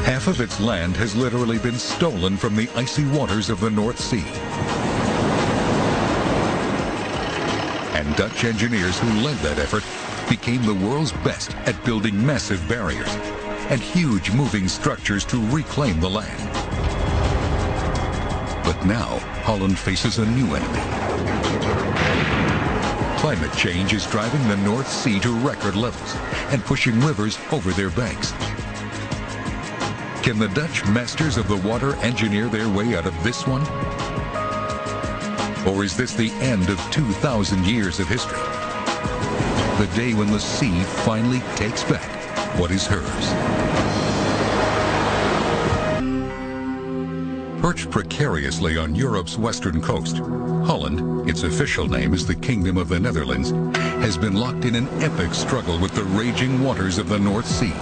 Half of its land has literally been stolen from the icy waters of the North Sea. And Dutch engineers who led that effort became the world's best at building massive barriers and huge moving structures to reclaim the land. But now, Holland faces a new enemy. Climate change is driving the North Sea to record levels and pushing rivers over their banks. Can the Dutch masters of the water engineer their way out of this one? Or is this the end of 2,000 years of history? The day when the sea finally takes back what is hers. Perched precariously on Europe's western coast, Holland, its official name is the Kingdom of the Netherlands, has been locked in an epic struggle with the raging waters of the North Sea.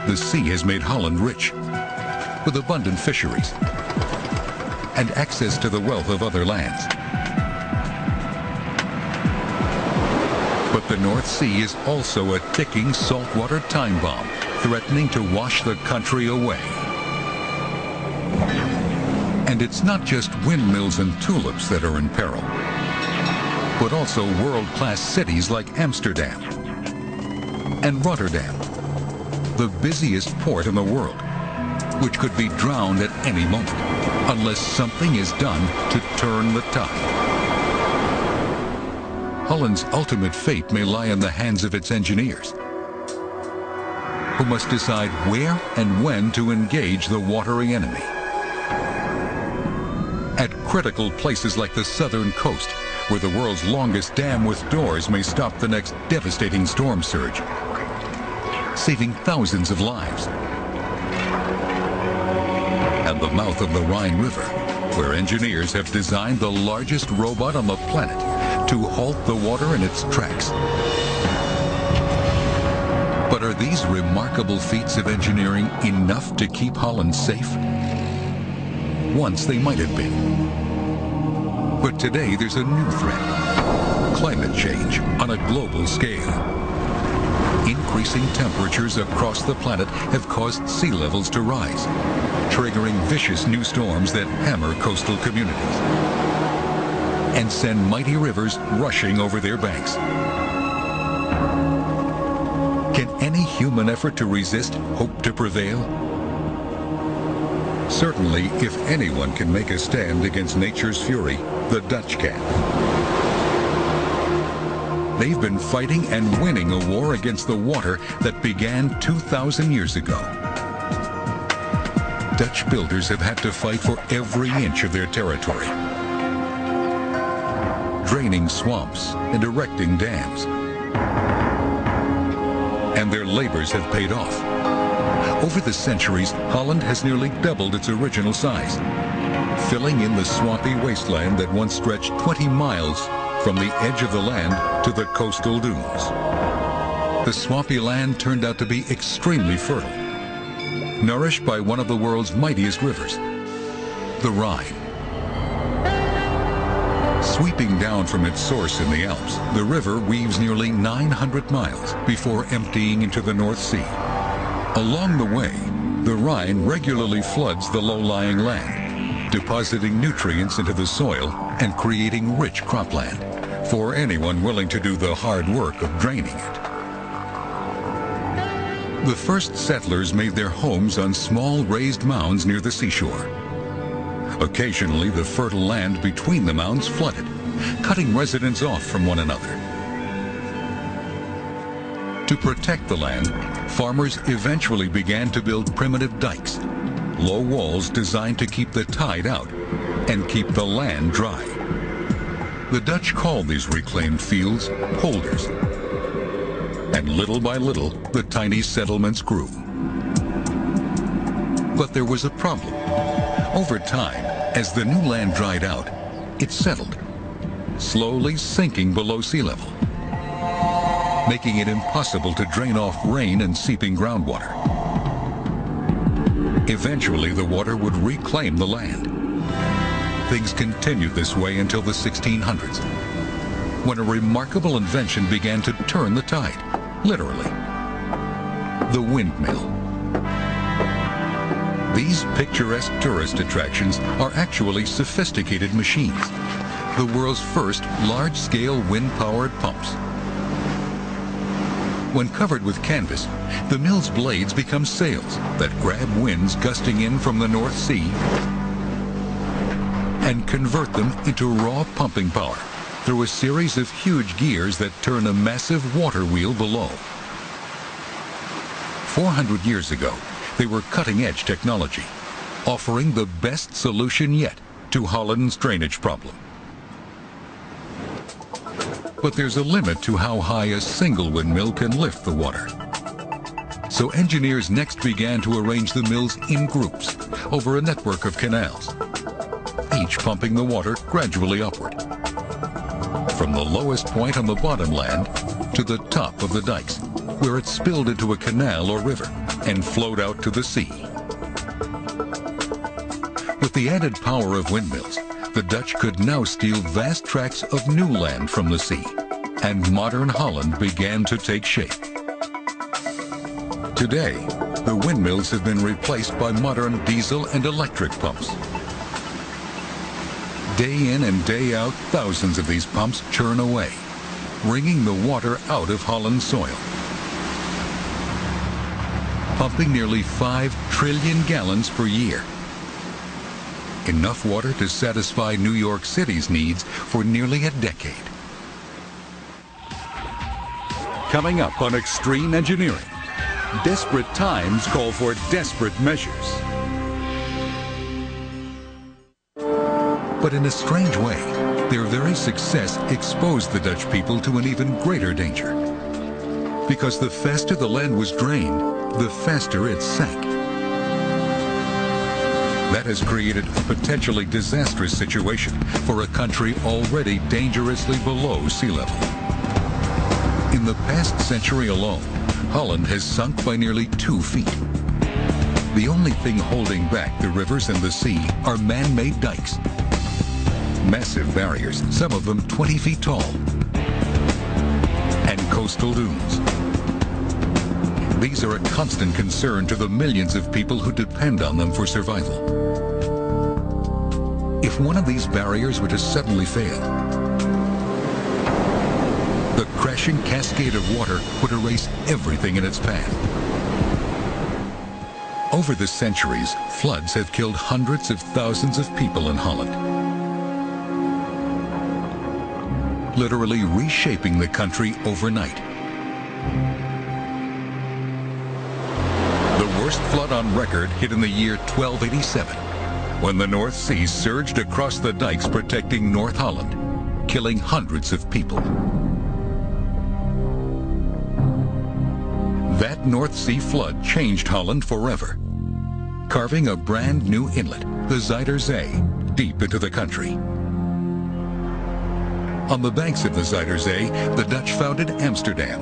The sea has made Holland rich, with abundant fisheries and access to the wealth of other lands. But the North Sea is also a ticking saltwater time bomb, threatening to wash the country away. And it's not just windmills and tulips that are in peril, but also world-class cities like Amsterdam and Rotterdam, the busiest port in the world, which could be drowned at any moment unless something is done to turn the tide. Holland's ultimate fate may lie in the hands of its engineers, who must decide where and when to engage the watery enemy. At critical places like the southern coast, where the world's longest dam with doors may stop the next devastating storm surge, saving thousands of lives. And the mouth of the Rhine River, where engineers have designed the largest robot on the planet to halt the water in its tracks. But are these remarkable feats of engineering enough to keep Holland safe? Once they might have been. But today there's a new threat: climate change on a global scale. Increasing temperatures across the planet have caused sea levels to rise, triggering vicious new storms that hammer coastal communities and send mighty rivers rushing over their banks. Can any human effort to resist hope to prevail? Certainly, if anyone can make a stand against nature's fury, the Dutch can. They've been fighting and winning a war against the water that began 2,000 years ago. Dutch builders have had to fight for every inch of their territory, draining swamps and erecting dams. And their labors have paid off. Over the centuries, Holland has nearly doubled its original size, filling in the swampy wasteland that once stretched 20 miles from the edge of the land to the coastal dunes. The swampy land turned out to be extremely fertile, nourished by one of the world's mightiest rivers, the Rhine. Sweeping down from its source in the Alps, the river weaves nearly 900 miles before emptying into the North Sea. Along the way, the Rhine regularly floods the low-lying land, depositing nutrients into the soil and creating rich cropland for anyone willing to do the hard work of draining it. The first settlers made their homes on small raised mounds near the seashore. Occasionally, the fertile land between the mounds flooded, cutting residents off from one another. To protect the land, farmers eventually began to build primitive dikes, low walls designed to keep the tide out and keep the land dry. The Dutch called these reclaimed fields polders, and little by little, the tiny settlements grew. But there was a problem. Over time, as the new land dried out, it settled, slowly sinking below sea level, making it impossible to drain off rain and seeping groundwater. Eventually, the water would reclaim the land. Things continued this way until the 1600s, when a remarkable invention began to turn the tide, literally. the windmill. These picturesque tourist attractions are actually sophisticated machines, the world's first large-scale wind-powered pumps. When covered with canvas, the mill's blades become sails that grab winds gusting in from the North Sea and convert them into raw pumping power through a series of huge gears that turn a massive water wheel below. 400 years ago, they were cutting-edge technology, offering the best solution yet to Holland's drainage problem. But there's a limit to how high a single windmill can lift the water. So engineers next began to arrange the mills in groups over a network of canals, each pumping the water gradually upward, from the lowest point on the bottom land to the top of the dikes, where it spilled into a canal or river and flowed out to the sea. With the added power of windmills, the Dutch could now steal vast tracts of new land from the sea, and modern Holland began to take shape. Today, the windmills have been replaced by modern diesel and electric pumps. Day in and day out, thousands of these pumps churn away, wringing the water out of Holland's soil, pumping nearly 5 trillion gallons per year. Enough water to satisfy New York City's needs for nearly a decade. Coming up on Extreme Engineering, desperate times call for desperate measures. But in a strange way, their very success exposed the Dutch people to an even greater danger. Because the faster the land was drained, the faster it sank. That has created a potentially disastrous situation for a country already dangerously below sea level. In the past century alone, Holland has sunk by nearly 2 feet. The only thing holding back the rivers and the sea are man-made dikes. Massive barriers, some of them 20 feet tall, and coastal dunes. These are a constant concern to the millions of people who depend on them for survival. If one of these barriers were to suddenly fail, the crashing cascade of water would erase everything in its path. Over the centuries, floods have killed hundreds of thousands of people in Holland, literally reshaping the country overnight. The worst flood on record hit in the year 1287, when the North Sea surged across the dikes protecting North Holland, killing hundreds of people. That North Sea flood changed Holland forever, carving a brand new inlet, the Zuider Zee, deep into the country. On the banks of the Zuider Zee, the Dutch founded Amsterdam,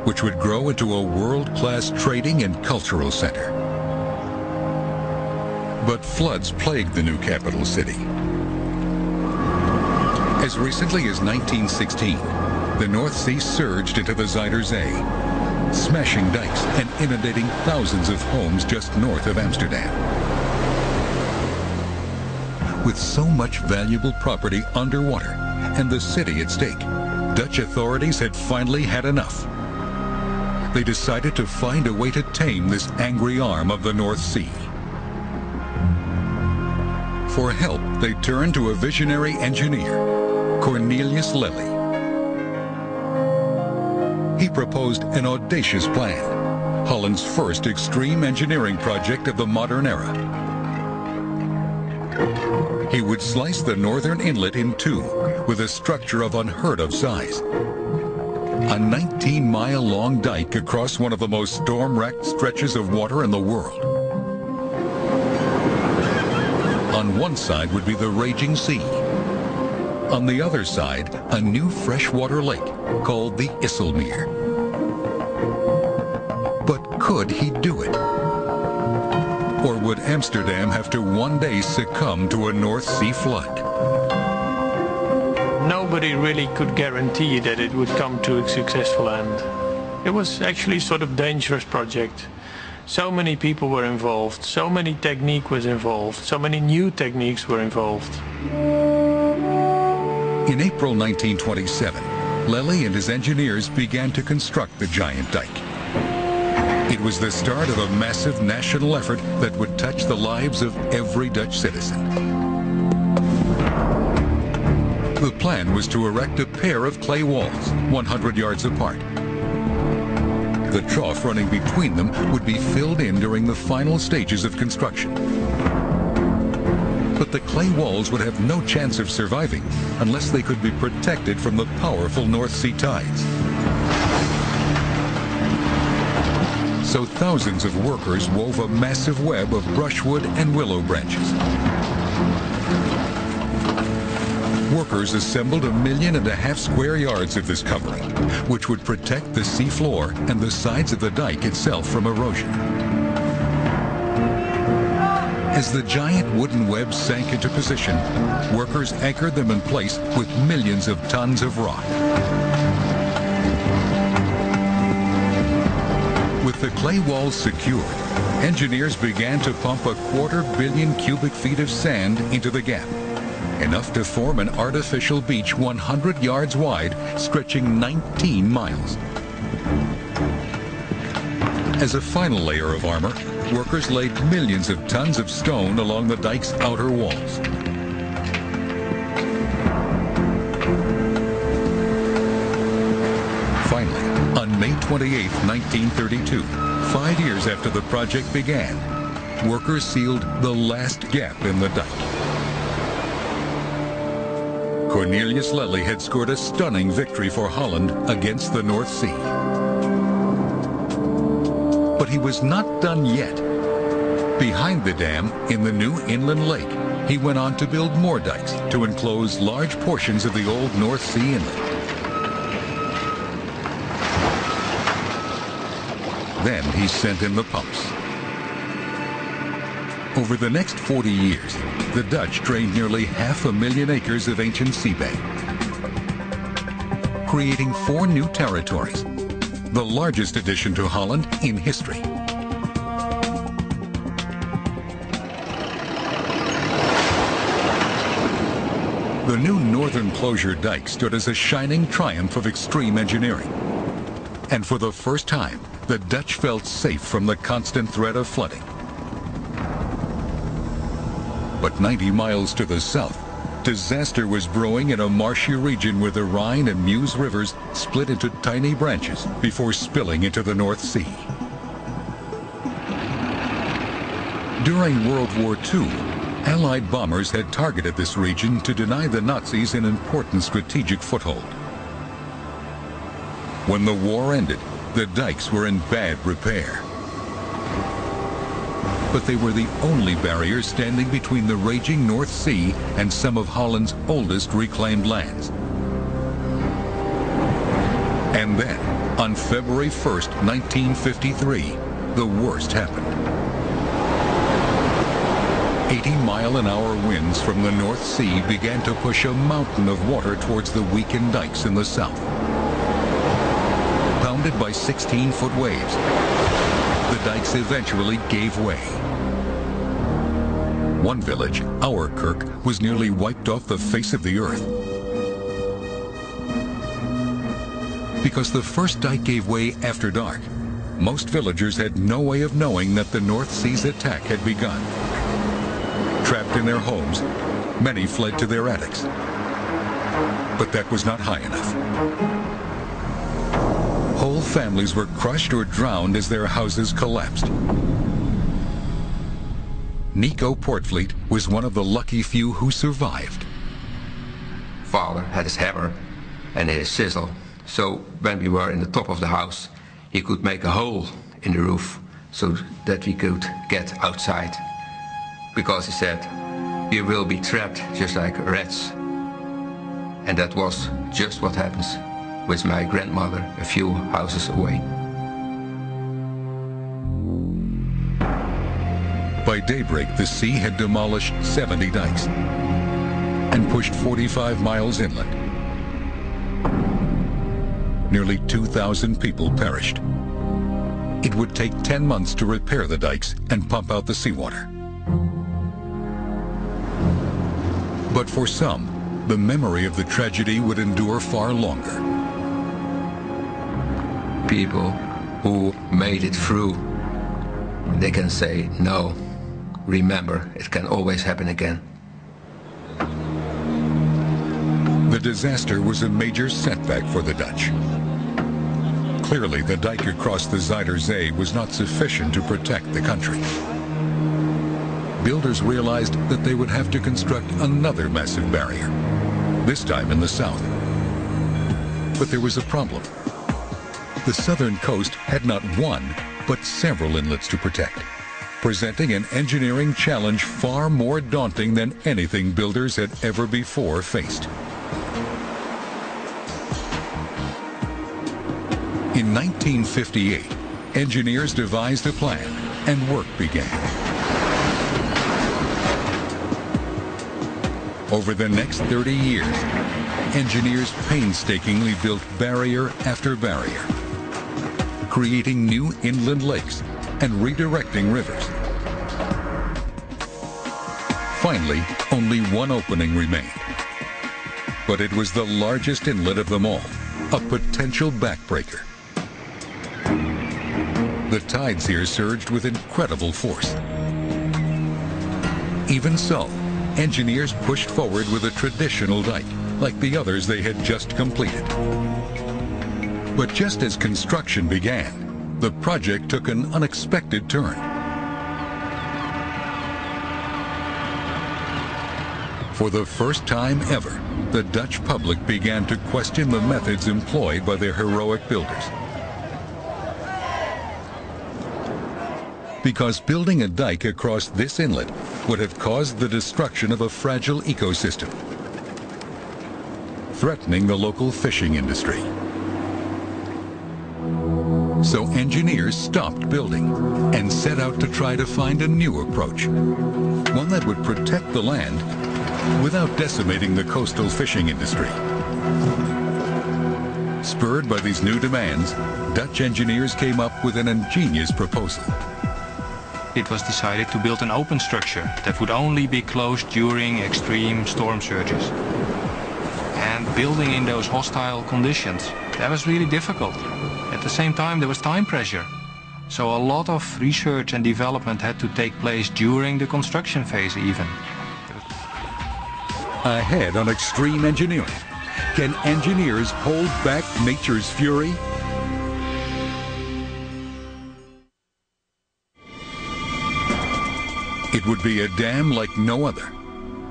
which would grow into a world-class trading and cultural center. But floods plagued the new capital city. As recently as 1916, the North Sea surged into the Zuider Zee, smashing dikes and inundating thousands of homes just north of Amsterdam. With so much valuable property underwater and the city at stake, Dutch authorities had finally had enough. They decided to find a way to tame this angry arm of the North Sea. For help, they turned to a visionary engineer, Cornelius Lely. He proposed an audacious plan, Holland's first extreme engineering project of the modern era. He would slice the northern inlet in two with a structure of unheard-of size. A 19-mile-long dike across one of the most storm-racked stretches of water in the world. On one side would be the raging sea. On the other side, a new freshwater lake called the Isselmeer. But could he do it? Or would Amsterdam have to one day succumb to a North Sea flood? Nobody really could guarantee that it would come to a successful end. It was actually sort of dangerous project. So many people were involved, so many technique was involved, so many new techniques were involved. In April 1927, Lely and his engineers began to construct the giant dike. It was the start of a massive national effort that would touch the lives of every Dutch citizen. The plan was to erect a pair of clay walls, 100 yards apart. The trough running between them would be filled in during the final stages of construction. But the clay walls would have no chance of surviving unless they could be protected from the powerful North Sea tides. So thousands of workers wove a massive web of brushwood and willow branches. Workers assembled 1.5 million square yards of this covering, which would protect the sea floor and the sides of the dike itself from erosion. As the giant wooden webs sank into position, workers anchored them in place with millions of tons of rock. With the clay walls secured, engineers began to pump 250 million cubic feet of sand into the gap, enough to form an artificial beach 100 yards wide, stretching 19 miles. As a final layer of armor, workers laid millions of tons of stone along the dike's outer walls. Finally, on May 28, 1932, 5 years after the project began, workers sealed the last gap in the dike. Cornelius Lely had scored a stunning victory for Holland against the North Sea. But he was not done yet. Behind the dam, in the new inland lake, he went on to build more dikes to enclose large portions of the old North Sea inlet. Then he sent in the pumps. Over the next 40 years, the Dutch drained nearly 500,000 acres of ancient seabed, creating 4 new territories, the largest addition to Holland in history. The new northern closure dike stood as a shining triumph of extreme engineering. And for the first time, the Dutch felt safe from the constant threat of flooding. But 90 miles to the south, disaster was brewing in a marshy region where the Rhine and Meuse rivers split into tiny branches before spilling into the North Sea. During World War II, Allied bombers had targeted this region to deny the Nazis an important strategic foothold. When the war ended, the dikes were in bad repair. But they were the only barrier standing between the raging North Sea and some of Holland's oldest reclaimed lands. And then, on February 1st, 1953, the worst happened. 80-mile-an-hour winds from the North Sea began to push a mountain of water towards the weakened dikes in the south. Pounded by 16-foot waves, the dikes eventually gave way. One village, Ouwerkerk, was nearly wiped off the face of the earth. Because the first dike gave way after dark, most villagers had no way of knowing that the North Sea's attack had begun. Trapped in their homes, many fled to their attics. But that was not high enough. Whole families were crushed or drowned as their houses collapsed. Nico Portfleet was one of the lucky few who survived. Father had his hammer and his chisel, so when we were in the top of the house, he could make a hole in the roof so that we could get outside. Because he said, we will be trapped just like rats. And that was just what happens with my grandmother a few houses away. By daybreak, the sea had demolished 70 dikes and pushed 45 miles inland. nearly 2,000 people perished. It would take 10 months to repair the dikes and pump out the seawater. But for some, the memory of the tragedy would endure far longer. People who made it through, they can say, no, remember, it can always happen again. The disaster was a major setback for the Dutch. Clearly, the dike across the Zuider Zee was not sufficient to protect the country. Builders realized that they would have to construct another massive barrier, this time in the south. But there was a problem. The southern coast had not one, but several inlets to protect, presenting an engineering challenge far more daunting than anything builders had ever before faced. In 1958, engineers devised a plan and work began. Over the next 30 years, engineers painstakingly built barrier after barrier, creating new inland lakes and redirecting rivers. Finally, only one opening remained. But it was the largest inlet of them all, a potential backbreaker. The tides here surged with incredible force. Even so, engineers pushed forward with a traditional dike, like the others they had just completed. But just as construction began, the project took an unexpected turn. For the first time ever, the Dutch public began to question the methods employed by their heroic builders. Because building a dike across this inlet would have caused the destruction of a fragile ecosystem, threatening the local fishing industry. So engineers stopped building and set out to try to find a new approach, one that would protect the land without decimating the coastal fishing industry. Spurred by these new demands, Dutch engineers came up with an ingenious proposal. It was decided to build an open structure that would only be closed during extreme storm surges. And building in those hostile conditions, that was really difficult. At the same time, there was time pressure. So a lot of research and development had to take place during the construction phase even. Ahead on extreme engineering, can engineers hold back nature's fury? It would be a dam like no other,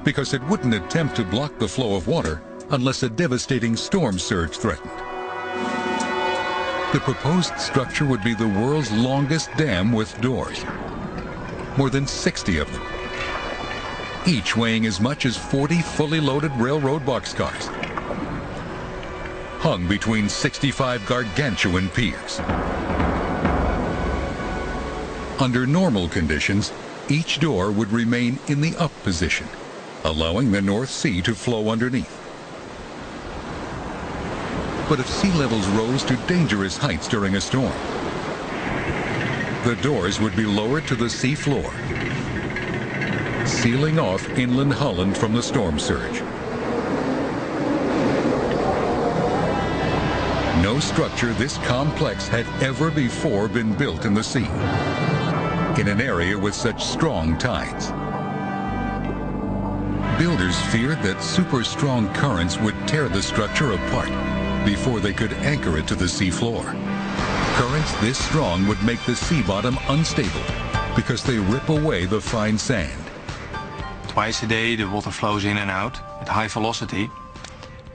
because it wouldn't attempt to block the flow of water unless a devastating storm surge threatened. The proposed structure would be the world's longest dam with doors, more than 60 of them, each weighing as much as 40 fully loaded railroad boxcars, hung between 65 gargantuan piers. Under normal conditions, each door would remain in the up position, allowing the North Sea to flow underneath. But if sea levels rose to dangerous heights during a storm, the doors would be lowered to the sea floor, sealing off inland Holland from the storm surge. No structure this complex had ever before been built in the sea, in an area with such strong tides. Builders feared that super strong currents would tear the structure apart before they could anchor it to the sea floor. Currents this strong would make the sea bottom unstable because they rip away the fine sand. Twice a day the water flows in and out at high velocity,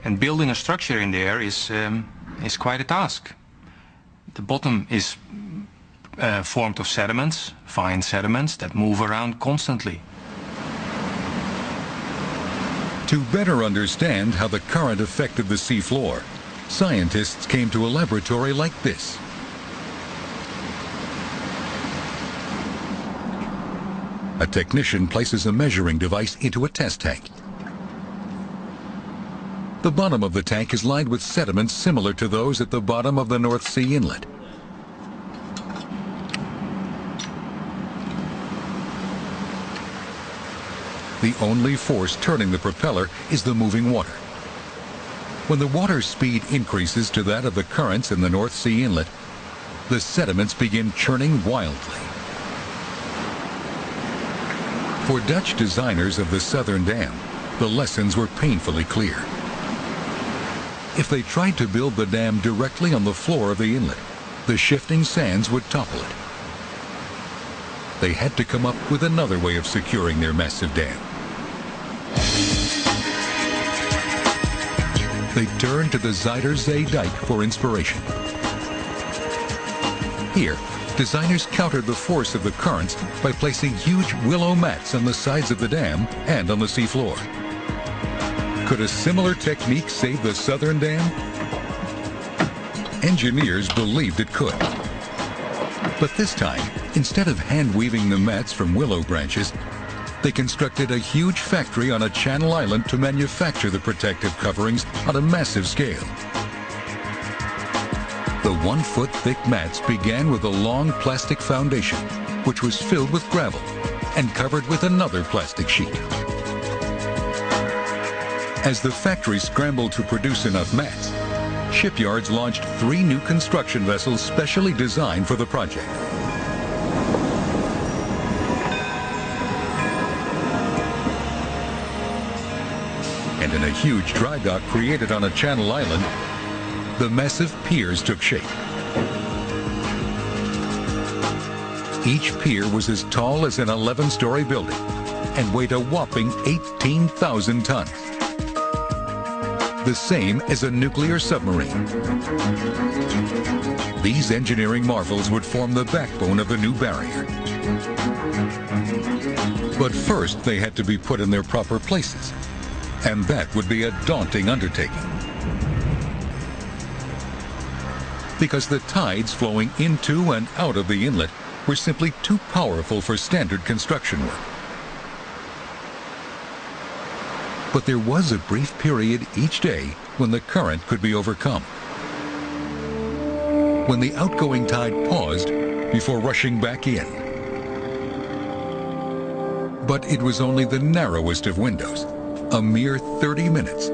and building a structure in there is quite a task. The bottom is formed of sediments, fine sediments that move around constantly. To better understand how the current affected the sea floor, scientists came to a laboratory like this. A technician places a measuring device into a test tank. The bottom of the tank is lined with sediments similar to those at the bottom of the North Sea inlet. The only force turning the propeller is the moving water. When the water speed increases to that of the currents in the North Sea inlet, the sediments begin churning wildly. For Dutch designers of the southern dam, the lessons were painfully clear. If they tried to build the dam directly on the floor of the inlet, the shifting sands would topple it. They had to come up with another way of securing their massive dam. They turned to the Zuiderzee dike for inspiration. Here, designers countered the force of the currents by placing huge willow mats on the sides of the dam and on the seafloor. Could a similar technique save the southern dam? Engineers believed it could. But this time, instead of hand-weaving the mats from willow branches, they constructed a huge factory on a channel island to manufacture the protective coverings on a massive scale. The 1-foot-thick mats began with a long plastic foundation, which was filled with gravel and covered with another plastic sheet. As the factory scrambled to produce enough mats, shipyards launched 3 new construction vessels specially designed for the project. And in a huge dry dock created on a channel island, the massive piers took shape. Each pier was as tall as an 11-story building and weighed a whopping 18,000 tons. The same as a nuclear submarine. These engineering marvels would form the backbone of the new barrier. But first they had to be put in their proper places, and that would be a daunting undertaking. Because the tides flowing into and out of the inlet were simply too powerful for standard construction work. But there was a brief period each day when the current could be overcome. When the outgoing tide paused before rushing back in. But it was only the narrowest of windows, a mere 30 minutes.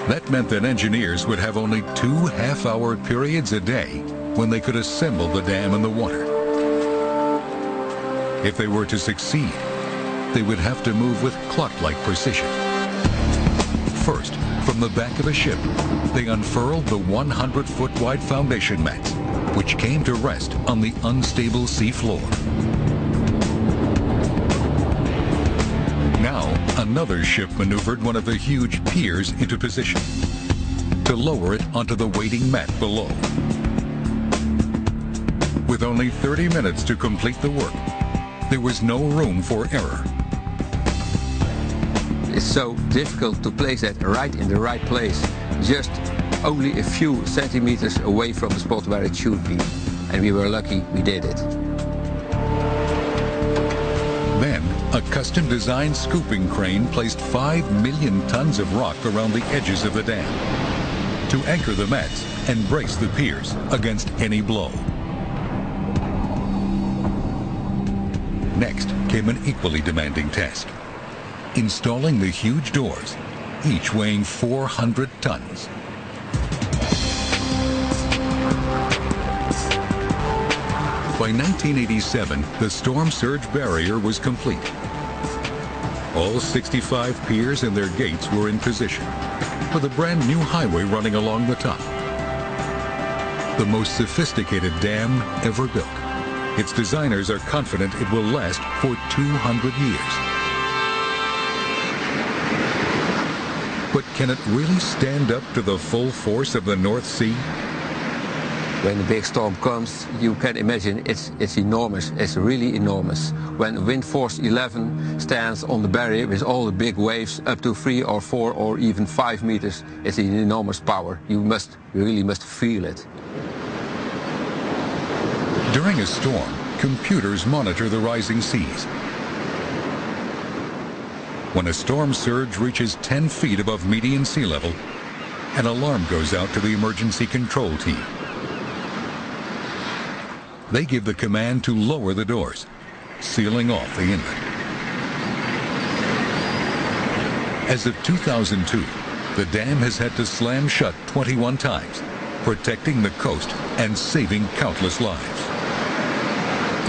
That meant that engineers would have only 2 half-hour periods a day when they could assemble the dam in the water. If they were to succeed, they would have to move with clock-like precision. First, from the back of a ship, they unfurled the 100-foot wide foundation mats, which came to rest on the unstable sea floor. Now, another ship maneuvered one of the huge piers into position to lower it onto the waiting mat below. With only 30 minutes to complete the work, there was no room for error. It's so difficult to place that right in the right place, just only a few centimeters away from the spot where it should be. And we were lucky we did it. Then, a custom-designed scooping crane placed 5 million tons of rock around the edges of the dam to anchor the mats and brace the piers against any blow. Next came an equally demanding task: installing the huge doors, each weighing 400 tons. By 1987, the storm surge barrier was complete. All 65 piers and their gates were in position, with a brand new highway running along the top. The most sophisticated dam ever built. Its designers are confident it will last for 200 years. But can it really stand up to the full force of the North Sea? When the big storm comes, you can imagine it's enormous. It's really enormous. When wind force 11 stands on the barrier with all the big waves up to 3 or 4 or even 5 meters, it's an enormous power. You really must feel it. During a storm, computers monitor the rising seas. When a storm surge reaches 10 feet above median sea level, an alarm goes out to the emergency control team. They give the command to lower the doors, sealing off the inlet. As of 2002, the dam has had to slam shut 21 times, protecting the coast and saving countless lives.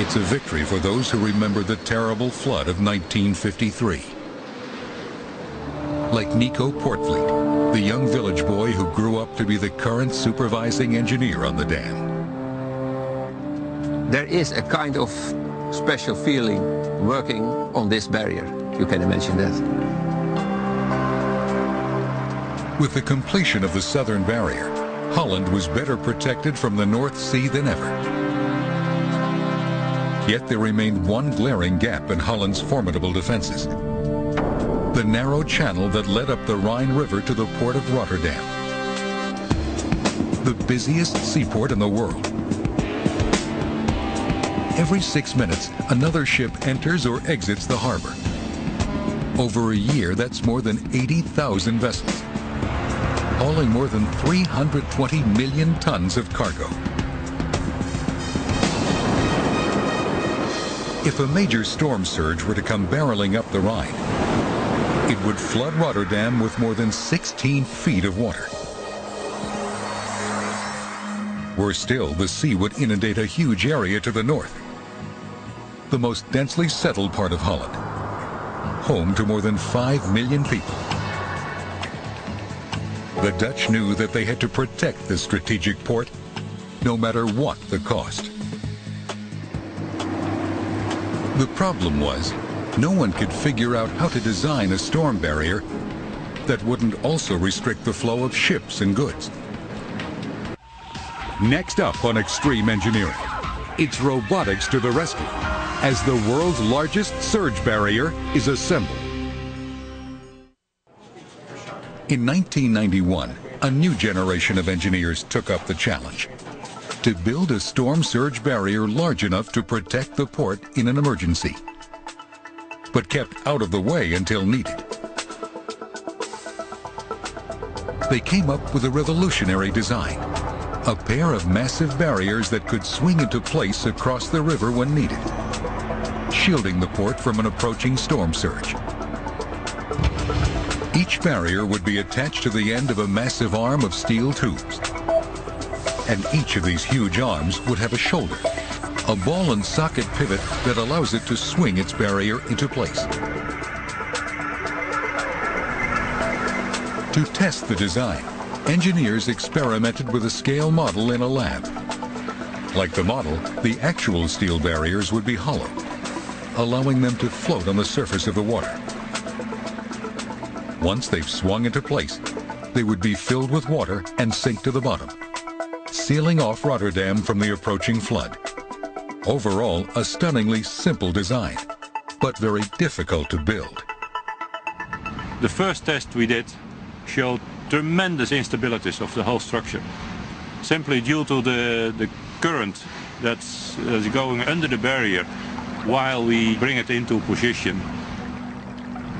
It's a victory for those who remember the terrible flood of 1953. Like Nico Portfleet, the young village boy who grew up to be the current supervising engineer on the dam. There is a kind of special feeling working on this barrier. You can imagine that. With the completion of the southern barrier, Holland was better protected from the North Sea than ever. Yet there remained one glaring gap in Holland's formidable defenses: the narrow channel that led up the Rhine River to the port of Rotterdam, the busiest seaport in the world. Every 6 minutes, another ship enters or exits the harbor. Over a year, that's more than 80,000 vessels, hauling more than 320 million tons of cargo. If a major storm surge were to come barreling up the Rhine, it would flood Rotterdam with more than 16 feet of water. Worse still, the sea would inundate a huge area to the north, the most densely settled part of Holland, home to more than 5 million people. The Dutch knew that they had to protect this strategic port, no matter what the cost. The problem was, no one could figure out how to design a storm barrier that wouldn't also restrict the flow of ships and goods. Next up on Extreme Engineering, it's robotics to the rescue, as the world's largest surge barrier is assembled. In 1991, a new generation of engineers took up the challenge to build a storm surge barrier large enough to protect the port in an emergency, but kept out of the way until needed. They came up with a revolutionary design: a pair of massive barriers that could swing into place across the river when needed, shielding the port from an approaching storm surge. Each barrier would be attached to the end of a massive arm of steel tubes. And each of these huge arms would have a shoulder, a ball and socket pivot that allows it to swing its barrier into place. To test the design, engineers experimented with a scale model in a lab. Like the model, the actual steel barriers would be hollow, allowing them to float on the surface of the water. Once they've swung into place, they would be filled with water and sink to the bottom, sealing off Rotterdam from the approaching flood. Overall, a stunningly simple design, but very difficult to build. The first test we did showed tremendous instabilities of the whole structure, simply due to the current that's going under the barrier while we bring it into position.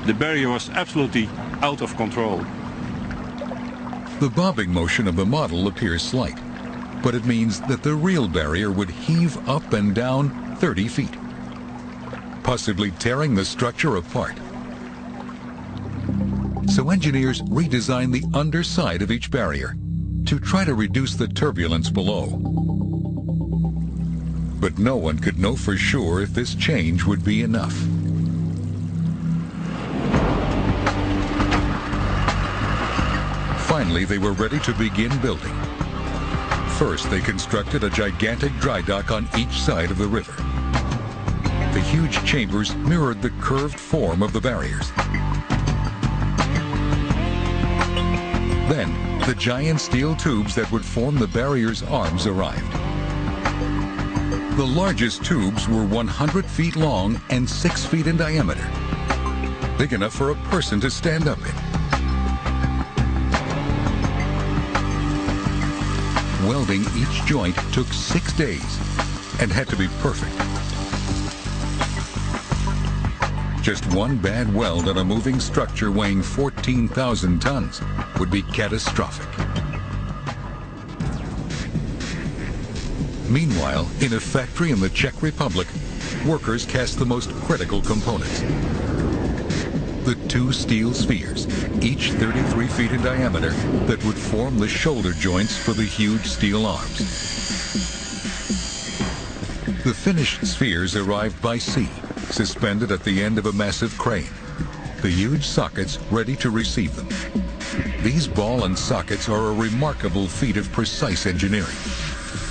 The barrier was absolutely out of control. The bobbing motion of the model appears slight, but it means that the real barrier would heave up and down 30 feet, possibly tearing the structure apart. So engineers redesigned the underside of each barrier to try to reduce the turbulence below. But no one could know for sure if this change would be enough. Finally, they were ready to begin building. First, they constructed a gigantic dry dock on each side of the river. The huge chambers mirrored the curved form of the barriers. Then, the giant steel tubes that would form the barrier's arms arrived. The largest tubes were 100 feet long and 6 feet in diameter, big enough for a person to stand up in. Welding each joint took 6 days and had to be perfect. Just one bad weld on a moving structure weighing 14,000 tons would be catastrophic. Meanwhile, in a factory in the Czech Republic, workers cast the most critical components. The two steel spheres, each 33 feet in diameter, that would form the shoulder joints for the huge steel arms. The finished spheres arrived by sea, suspended at the end of a massive crane, the huge sockets ready to receive them. These ball and sockets are a remarkable feat of precise engineering.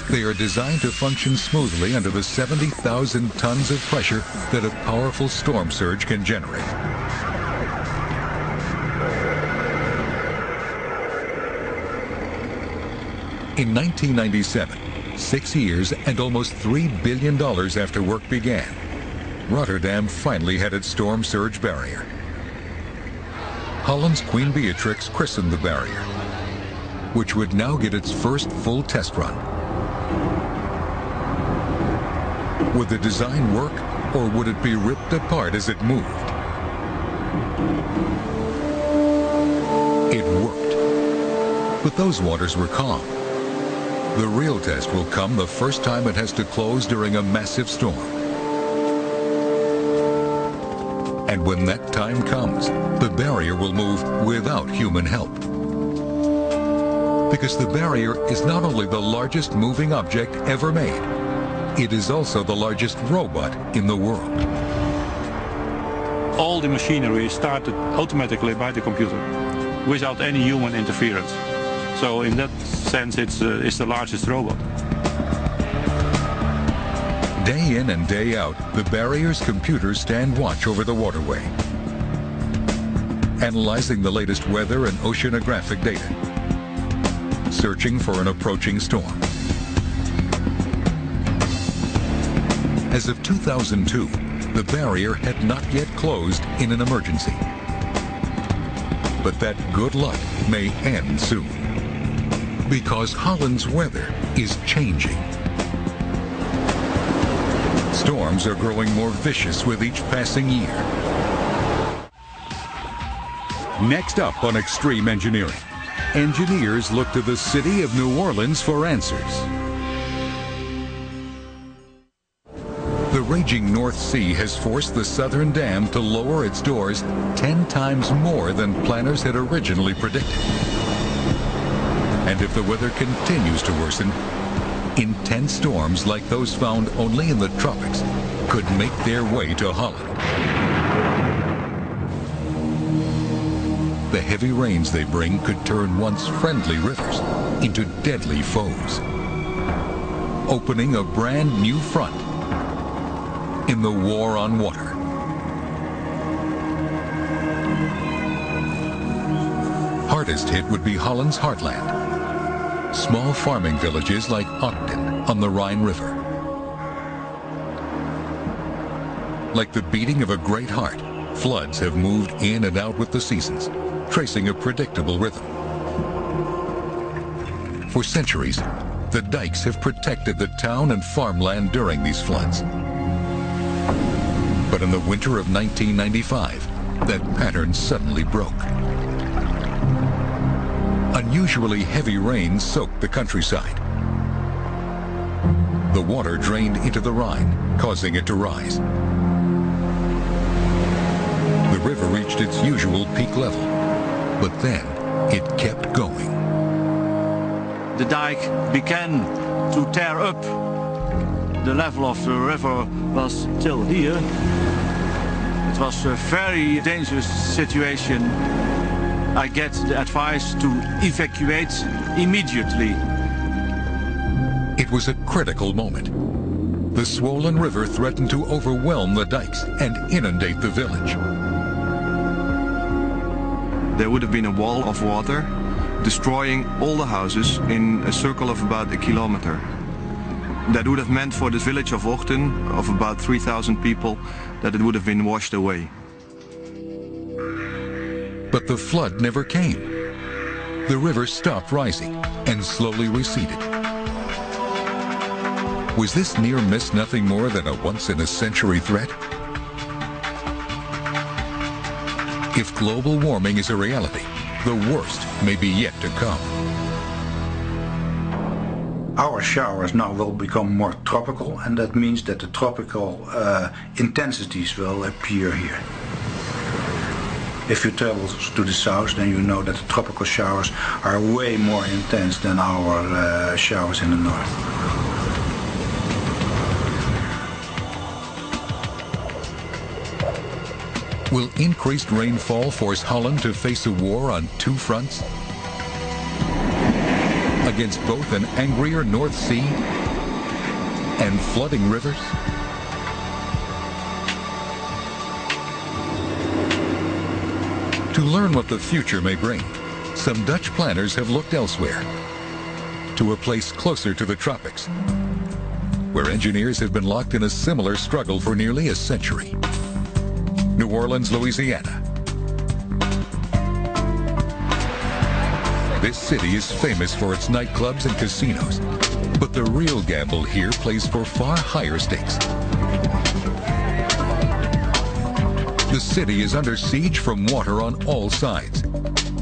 They are designed to function smoothly under the 70,000 tons of pressure that a powerful storm surge can generate. In 1997, 6 years and almost $3 billion after work began, Rotterdam finally had its storm surge barrier. Holland's Queen Beatrix christened the barrier, which would now get its first full test run. Would the design work, or would it be ripped apart as it moved? It worked. But those waters were calm. The real test will come the first time it has to close during a massive storm. And when that time comes, the barrier will move without human help. Because the barrier is not only the largest moving object ever made, it is also the largest robot in the world. All the machinery is started automatically by the computer, without any human interference. So in that sense, it's the largest robot. Day in and day out, the barrier's computers stand watch over the waterway, analyzing the latest weather and oceanographic data, searching for an approaching storm. As of 2002, the barrier had not yet closed in an emergency. But that good luck may end soon, because Holland's weather is changing. Storms are growing more vicious with each passing year. Next up on Extreme Engineering, engineers look to the city of New Orleans for answers. The raging North Sea has forced the southern dam to lower its doors 10 times more than planners had originally predicted. And if the weather continues to worsen, intense storms like those found only in the tropics could make their way to Holland. The heavy rains they bring could turn once friendly rivers into deadly foes, opening a brand new front in the war on water. Hardest hit would be Holland's heartland, small farming villages like Ogden on the Rhine River. Like the beating of a great heart, floods have moved in and out with the seasons, tracing a predictable rhythm. For centuries, the dikes have protected the town and farmland during these floods. But in the winter of 1995, that pattern suddenly broke. Unusually heavy rains soaked the countryside. The water drained into the Rhine, causing it to rise. The river reached its usual peak level, but then it kept going. The dike began to tear up. The level of the river was still here. It was a very dangerous situation. I get the advice to evacuate immediately. It was a critical moment. The swollen river threatened to overwhelm the dikes and inundate the village. There would have been a wall of water destroying all the houses in a circle of about a kilometer. That would have meant for the village of Ogden, of about 3,000 people, that it would have been washed away. But the flood never came. The river stopped rising and slowly receded. Was this near miss nothing more than a once-in-a-century threat? If global warming is a reality, the worst may be yet to come. Our showers now will become more tropical, and that means that the tropical intensities will appear here. If you travel to the south, then you know that the tropical showers are way more intense than our showers in the north. Will increased rainfall force Holland to face a war on two fronts? Against both an angrier North Sea and flooding rivers? To learn what the future may bring, some Dutch planners have looked elsewhere, to a place closer to the tropics, where engineers have been locked in a similar struggle for nearly a century. New Orleans, Louisiana. This city is famous for its nightclubs and casinos, but the real gamble here plays for far higher stakes. The city is under siege from water on all sides,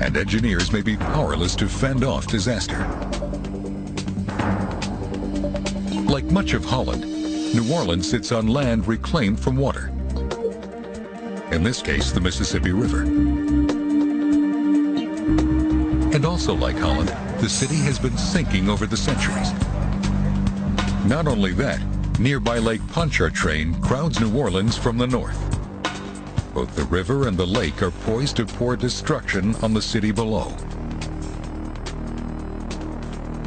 and engineers may be powerless to fend off disaster. Like much of Holland, New Orleans sits on land reclaimed from water. In this case, the Mississippi River. And also like Holland, the city has been sinking over the centuries. Not only that, nearby Lake Pontchartrain crowds New Orleans from the north. Both the river and the lake are poised to pour destruction on the city below.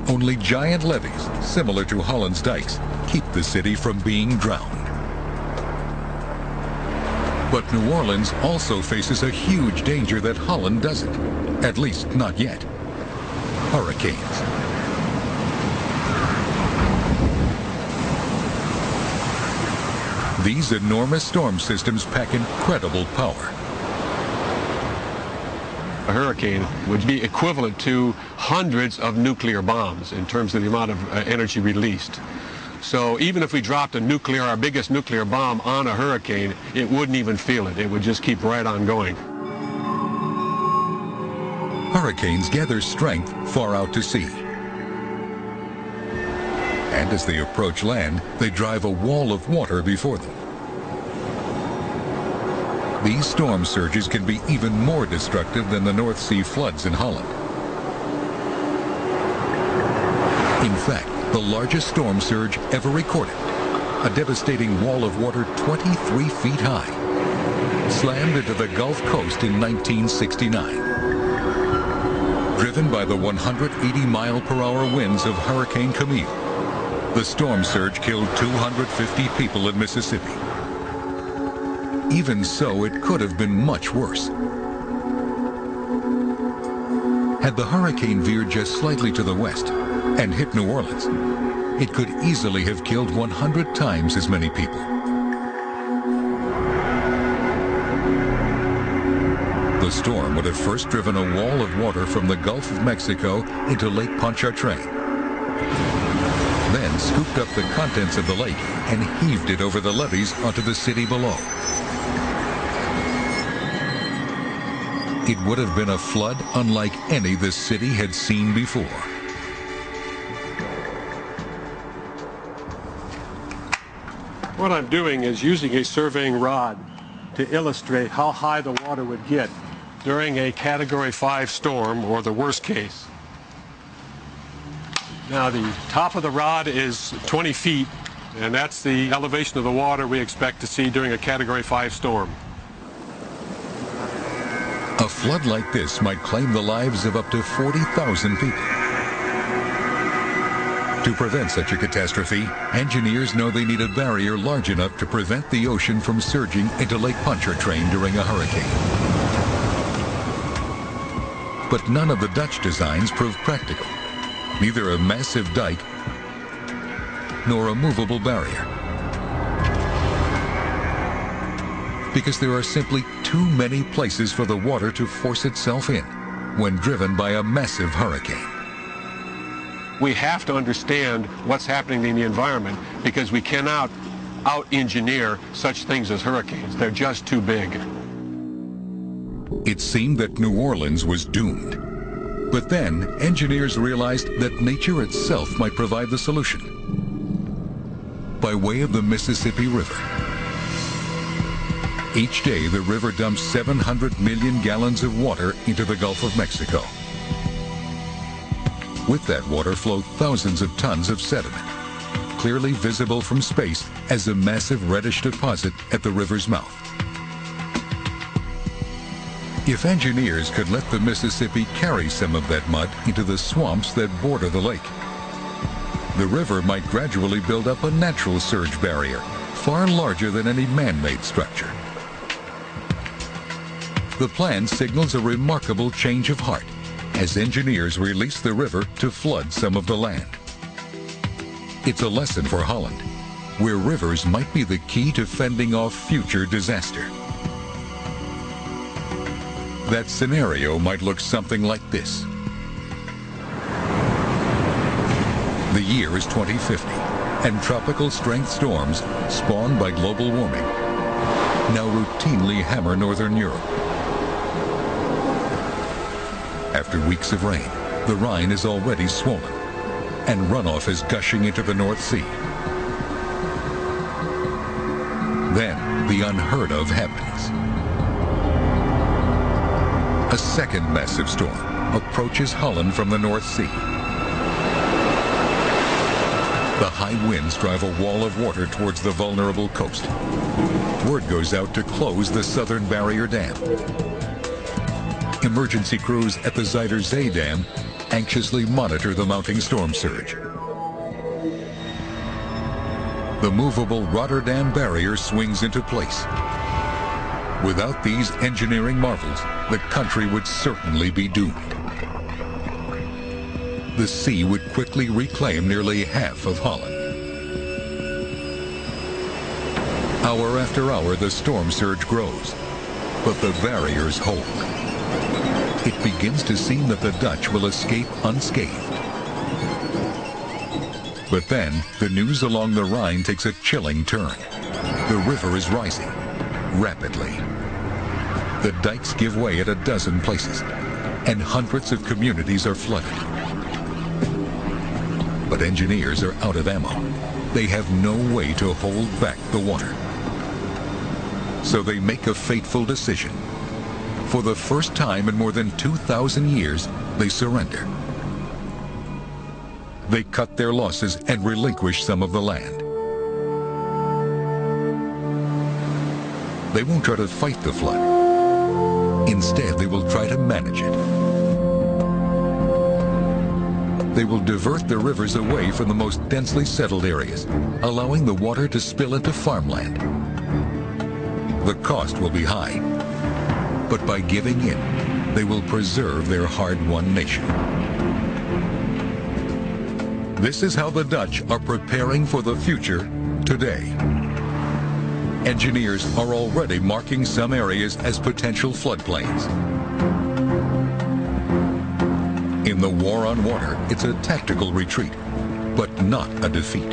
Only giant levees, similar to Holland's dikes, keep the city from being drowned. But New Orleans also faces a huge danger that Holland doesn't, at least not yet: hurricanes. These enormous storm systems pack incredible power. A hurricane would be equivalent to hundreds of nuclear bombs in terms of the amount of energy released. So even if we dropped our biggest nuclear bomb on a hurricane, it wouldn't even feel it. It would just keep right on going. Hurricanes gather strength far out to sea. And as they approach land, they drive a wall of water before them. These storm surges can be even more destructive than the North Sea floods in Holland. In fact, the largest storm surge ever recorded, a devastating wall of water 23 feet high, slammed into the Gulf Coast in 1969. Driven by the 180-mile-per-hour winds of Hurricane Camille, the storm surge killed 250 people in Mississippi. Even so, it could have been much worse. Had the hurricane veered just slightly to the west and hit New Orleans, it could easily have killed 100 times as many people. The storm would have first driven a wall of water from the Gulf of Mexico into Lake Pontchartrain, then scooped up the contents of the lake and heaved it over the levees onto the city below. It would have been a flood unlike any the city had seen before. What I'm doing is using a surveying rod to illustrate how high the water would get during a Category 5 storm, or the worst case. Now the top of the rod is 20 feet, and that's the elevation of the water we expect to see during a Category 5 storm. A flood like this might claim the lives of up to 40,000 people. To prevent such a catastrophe, engineers know they need a barrier large enough to prevent the ocean from surging into Lake Pontchartrain during a hurricane. But none of the Dutch designs proved practical, neither a massive dike nor a movable barrier. Because there are simply too many places for the water to force itself in when driven by a massive hurricane. We have to understand what's happening in the environment, because we cannot out-engineer such things as hurricanes. They're just too big. It seemed that New Orleans was doomed. But then, engineers realized that nature itself might provide the solution. By way of the Mississippi River. Each day, the river dumps 700 million gallons of water into the Gulf of Mexico. With that water flow thousands of tons of sediment, clearly visible from space as a massive reddish deposit at the river's mouth. If engineers could let the Mississippi carry some of that mud into the swamps that border the lake, the river might gradually build up a natural surge barrier, far larger than any man-made structure. The plan signals a remarkable change of heart as engineers release the river to flood some of the land. It's a lesson for Holland, where rivers might be the key to fending off future disaster. That scenario might look something like this. The year is 2050, and tropical strength storms, spawned by global warming, now routinely hammer northern Europe. After weeks of rain, the Rhine is already swollen, and runoff is gushing into the North Sea. Then, the unheard of happens. A second massive storm approaches Holland from the North Sea. The high winds drive a wall of water towards the vulnerable coast. Word goes out to close the southern Barrier Dam. Emergency crews at the Zuiderzee Dam anxiously monitor the mounting storm surge. The movable Rotterdam barrier swings into place. Without these engineering marvels, the country would certainly be doomed. The sea would quickly reclaim nearly half of Holland. Hour after hour, the storm surge grows, but the barriers hold. It begins to seem that the Dutch will escape unscathed. But then, the news along the Rhine takes a chilling turn. The river is rising, rapidly. The dikes give way at a dozen places, and hundreds of communities are flooded. But engineers are out of ammo. They have no way to hold back the water. So they make a fateful decision. For the first time in more than 2,000 years, they surrender. They cut their losses and relinquish some of the land. They won't try to fight the flood. Instead, they will try to manage it. They will divert the rivers away from the most densely settled areas, allowing the water to spill into farmland. The cost will be high, but by giving in, they will preserve their hard-won nation. This is how the Dutch are preparing for the future today. Engineers are already marking some areas as potential floodplains. In the war on water, it's a tactical retreat, but not a defeat.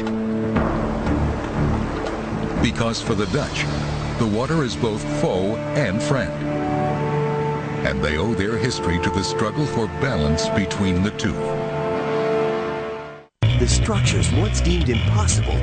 Because for the Dutch, the water is both foe and friend. And they owe their history to the struggle for balance between the two. The structures once deemed impossible